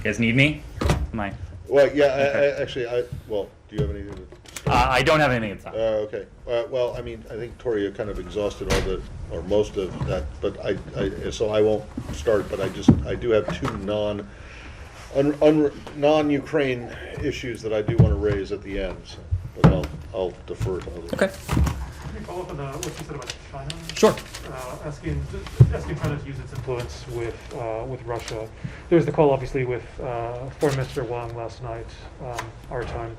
You guys need me? Am I? Well, yeah, Okay. well, do you have anything to? I don't have anything to say. Okay. Well, I mean, I think, Tori, you kind of exhausted or most of that, but so I won't start, but I do have two non-Ukraine issues that I do want to raise at the end, so, but I'll defer to others. Okay. Can you follow up on what you said about China? Sure. Asking China to use its influence with Russia. There was the call, obviously, with Foreign Minister Wang last night, our time.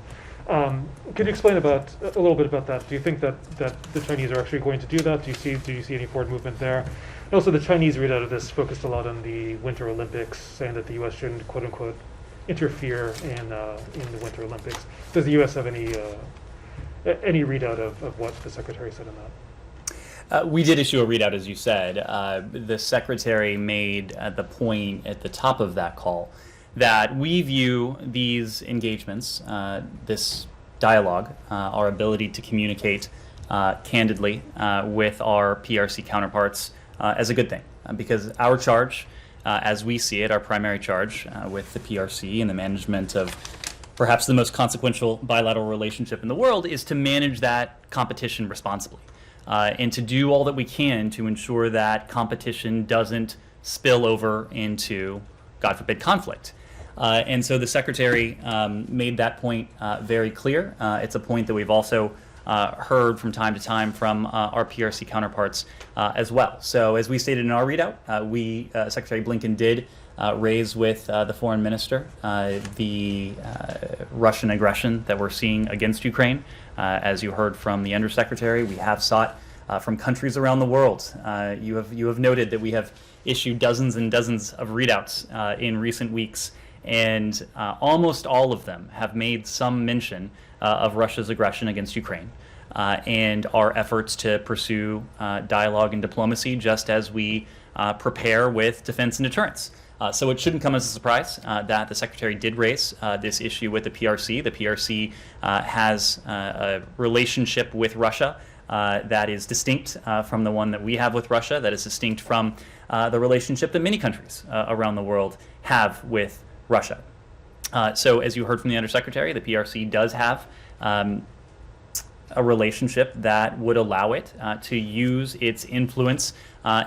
Could you explain a little bit about that? Do you think that the Chinese are actually going to do that? Do you see any forward movement there? And also, the Chinese readout of this focused a lot on the Winter Olympics, saying that the U.S. shouldn't, quote unquote, interfere in the Winter Olympics. Does the U.S. have any readout of what the Secretary said on that? We did issue a readout, as you said. The Secretary made the point at the top of that call that we view these engagements, this dialogue, our ability to communicate candidly with our PRC counterparts as a good thing. Because our charge, as we see it, our primary charge with the PRC and the management of perhaps the most consequential bilateral relationship in the world is to manage that competition responsibly. And to do all that we can to ensure that competition doesn't spill over into, God forbid, conflict. And so the Secretary made that point very clear. It's a point that we've also heard from time to time from our PRC counterparts as well. So as we stated in our readout, Secretary Blinken did raise with the foreign minister the Russian aggression that we're seeing against Ukraine. As you heard from the Undersecretary, we have sought from countries around the world. You have noted that we have issued dozens and dozens of readouts in recent weeks, and almost all of them have made some mention of Russia's aggression against Ukraine and our efforts to pursue dialogue and diplomacy, just as we prepare with defense and deterrence. So it shouldn't come as a surprise that the Secretary did raise this issue with the PRC. The PRC has a relationship with Russia that is distinct from the one that we have with Russia, that is distinct from the relationship that many countries around the world have with Russia. So as you heard from the Undersecretary, the PRC does have a relationship that would allow it to use its influence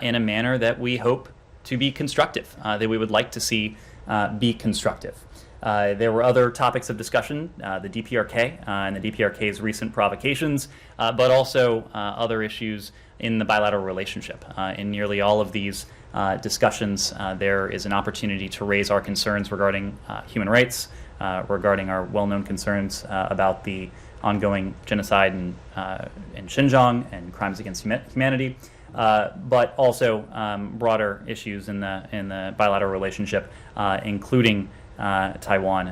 in a manner that we hope to be constructive, that we would like to see be constructive. There were other topics of discussion, the DPRK and the DPRK's recent provocations, but also other issues in the bilateral relationship. In nearly all of these discussions, there is an opportunity to raise our concerns regarding human rights, regarding our well-known concerns about the ongoing genocide in Xinjiang and crimes against humanity. But also broader issues in the bilateral relationship, including Taiwan.